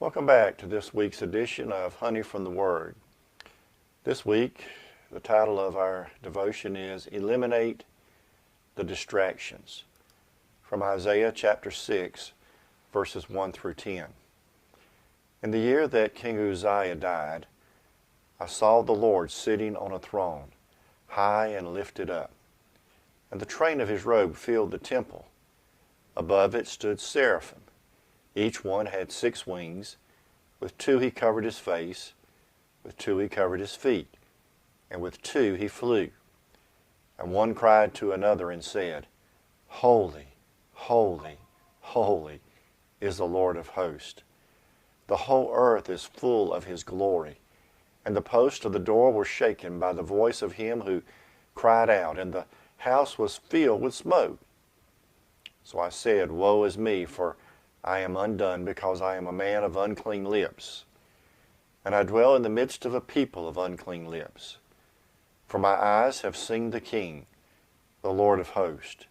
Welcome back to this week's edition of Honey from the Word. This week, the title of our devotion is Eliminate the Distractions, from Isaiah chapter 6, verses 1 through 10. In the year that King Uzziah died, I saw the Lord sitting on a throne, high and lifted up, and the train of his robe filled the temple. Above it stood seraphim. Each one had 6 wings. With 2 he covered his face, with 2 he covered his feet, and with 2 he flew. And one cried to another and said, Holy, holy, holy is the Lord of hosts. The whole earth is full of his glory. And the posts of the door were shaken by the voice of him who cried out, and the house was filled with smoke. So I said, Woe is me, for I am undone, because I am a man of unclean lips, and I dwell in the midst of a people of unclean lips. For my eyes have seen the King, the Lord of hosts.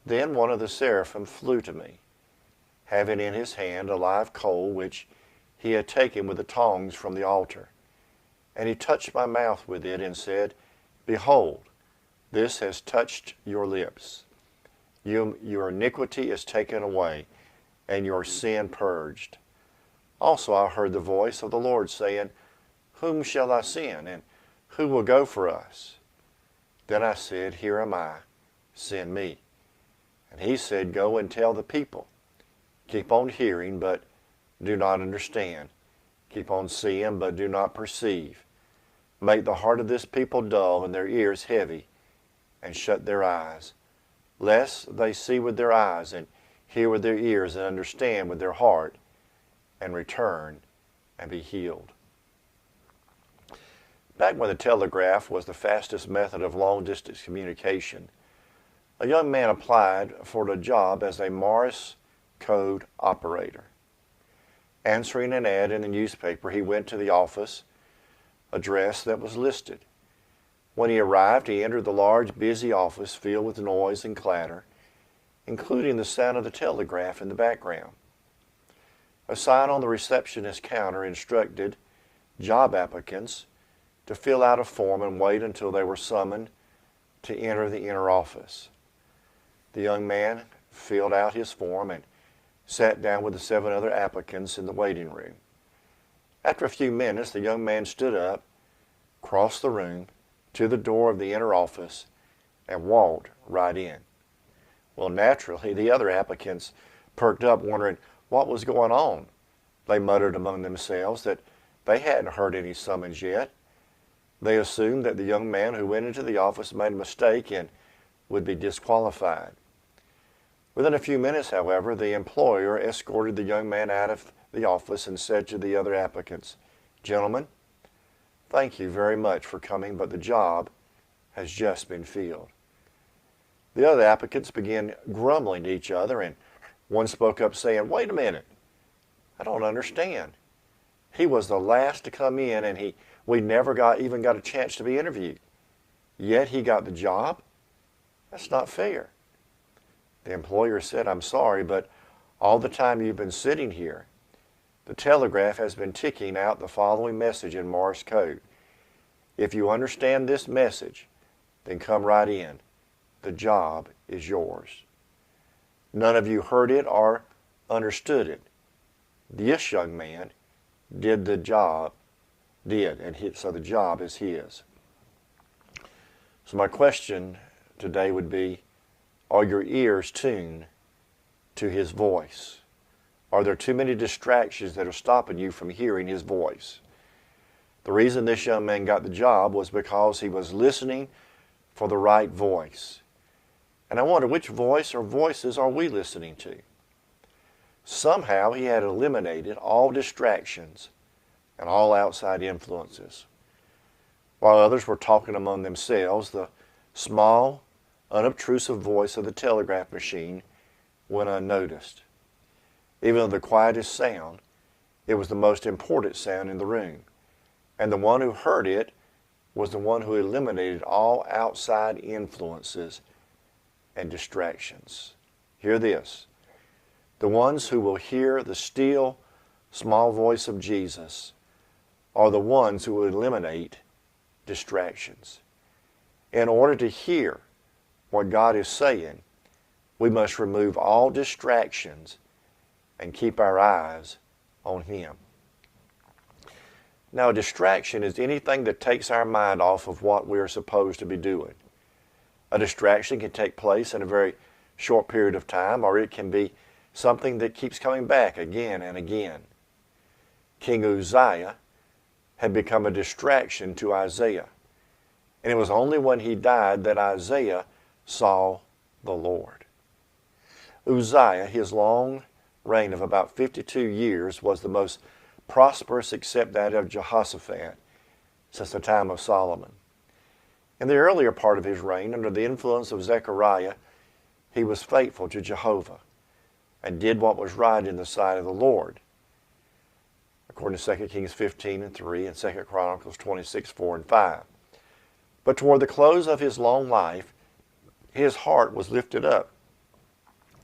Then one of the seraphim flew to me, having in his hand a live coal which he had taken with the tongs from the altar. And he touched my mouth with it and said, Behold, this has touched your lips. Your iniquity is taken away, and your sin purged. Also I heard the voice of the Lord saying, Whom shall I send, and who will go for us? Then I said, Here am I, send me. And he said, Go and tell the people. Keep on hearing, but do not understand. Keep on seeing, but do not perceive. Make the heart of this people dull and their ears heavy, and shut their eyes, lest they see with their eyes and hear with their ears and understand with their heart and return and be healed. Back when the telegraph was the fastest method of long-distance communication, a young man applied for a job as a Morse code operator. Answering an ad in the newspaper, he went to the office address that was listed. When he arrived, he entered the large, busy office filled with noise and clatter, including the sound of the telegraph in the background. A sign on the receptionist counter instructed job applicants to fill out a form and wait until they were summoned to enter the inner office. The young man filled out his form and sat down with the 7 other applicants in the waiting room. After a few minutes, the young man stood up, crossed the room to the door of the inner office, and walked right in. Well, naturally, the other applicants perked up, wondering what was going on. They muttered among themselves that they hadn't heard any summons yet. They assumed that the young man who went into the office made a mistake and would be disqualified. Within a few minutes, however, the employer escorted the young man out of the office and said to the other applicants, Gentlemen, thank you very much for coming, but the job has just been filled. The other applicants began grumbling to each other, and one spoke up saying, Wait a minute, I don't understand. He was the last to come in, and we never even got a chance to be interviewed. Yet he got the job? That's not fair. The employer said, I'm sorry, but all the time you've been sitting here, the telegraph has been ticking out the following message in Morse code. If you understand this message, then come right in. The job is yours. None of you heard it or understood it. This young man did the job, so the job is his. So my question today would be, are your ears tuned to his voice? Are there too many distractions that are stopping you from hearing his voice? The reason this young man got the job was because he was listening for the right voice. And I wonder, which voice or voices are we listening to? Somehow he had eliminated all distractions and all outside influences. While others were talking among themselves, the small, unobtrusive voice of the telegraph machine went unnoticed. Even though the quietest sound, it was the most important sound in the room. And the one who heard it was the one who eliminated all outside influences and distractions. Hear this. The ones who will hear the still, small voice of Jesus are the ones who will eliminate distractions. In order to hear what God is saying, we must remove all distractions and keep our eyes on Him. Now, a distraction is anything that takes our mind off of what we are supposed to be doing. A distraction can take place in a very short period of time, or it can be something that keeps coming back again and again. King Uzziah had become a distraction to Isaiah. And it was only when he died that Isaiah saw the Lord. Uzziah, his long reign of about 52 years, was the most prosperous except that of Jehoshaphat since the time of Solomon. In the earlier part of his reign, under the influence of Zechariah, he was faithful to Jehovah and did what was right in the sight of the Lord, according to 2 Kings 15:3 and 2 Chronicles 26:4 and 5. But toward the close of his long life, his heart was lifted up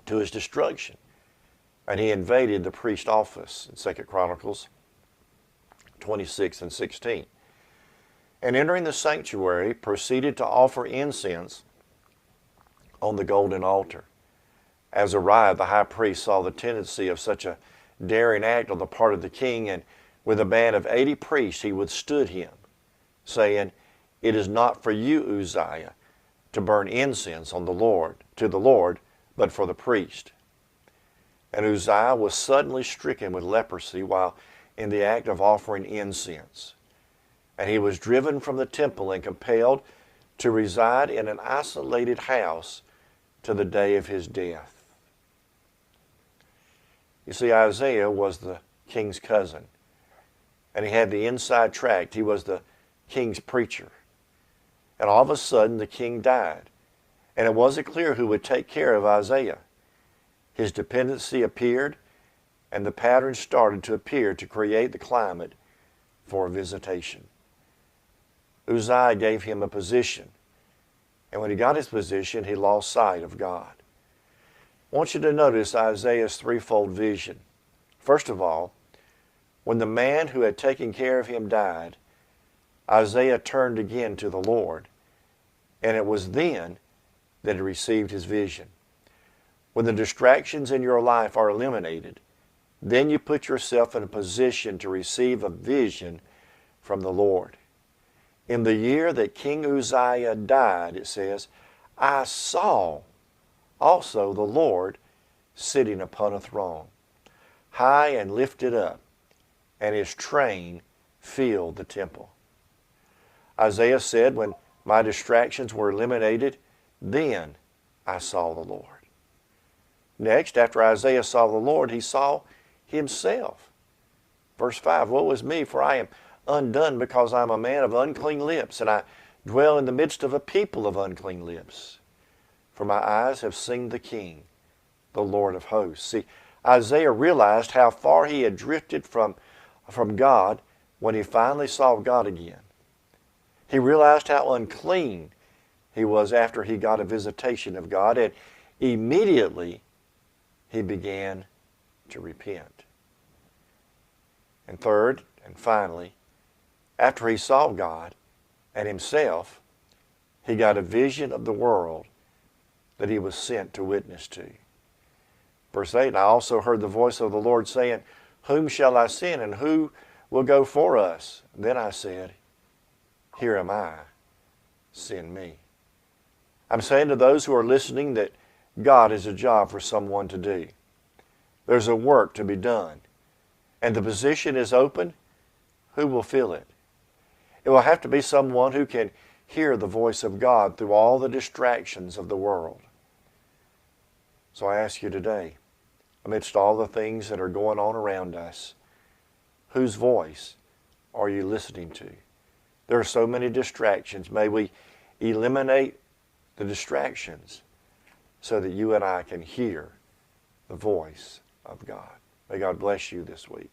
to his destruction, and he invaded the priest office in 2 Chronicles 26 and 16. And entering the sanctuary, proceeded to offer incense on the golden altar. Azariah, the high priest, saw the tendency of such a daring act on the part of the king, and with a band of 80 priests he withstood him, saying, "It is not for you, Uzziah, to burn incense to the Lord, but for the priest." And Uzziah was suddenly stricken with leprosy while in the act of offering incense. And he was driven from the temple and compelled to reside in an isolated house to the day of his death. You see, Isaiah was the king's cousin, and he had the inside tract. He was the king's preacher. And all of a sudden, the king died, and it wasn't clear who would take care of Isaiah. His dependency appeared, and the pattern started to appear to create the climate for a visitation. Uzziah gave him a position, and when he got his position, he lost sight of God. I want you to notice Isaiah's threefold vision. First of all, when the man who had taken care of him died, Isaiah turned again to the Lord, and it was then that he received his vision. When the distractions in your life are eliminated, then you put yourself in a position to receive a vision from the Lord. In the year that King Uzziah died, it says, "I saw also the Lord sitting upon a throne, high and lifted up, and his train filled the temple." Isaiah said, when my distractions were eliminated, then I saw the Lord. Next, after Isaiah saw the Lord, he saw himself. Verse 5, "Woe is me, for I am undone, because I am a man of unclean lips, and I dwell in the midst of a people of unclean lips. For my eyes have seen the King, the Lord of hosts." See, Isaiah realized how far he had drifted from God when he finally saw God again. He realized how unclean he was after he got a visitation of God, and immediately he began to repent. And third, and finally, after he saw God and himself, he got a vision of the world that he was sent to witness to. Verse 8, "And I also heard the voice of the Lord saying, Whom shall I send, and who will go for us? Then I said, Here am I, send me." I'm saying to those who are listening that God has a job for someone to do. There's a work to be done, and the position is open. Who will fill it? It will have to be someone who can hear the voice of God through all the distractions of the world. So I ask you today, amidst all the things that are going on around us, whose voice are you listening to? There are so many distractions. May we eliminate the distractions so that you and I can hear the voice of God. May God bless you this week.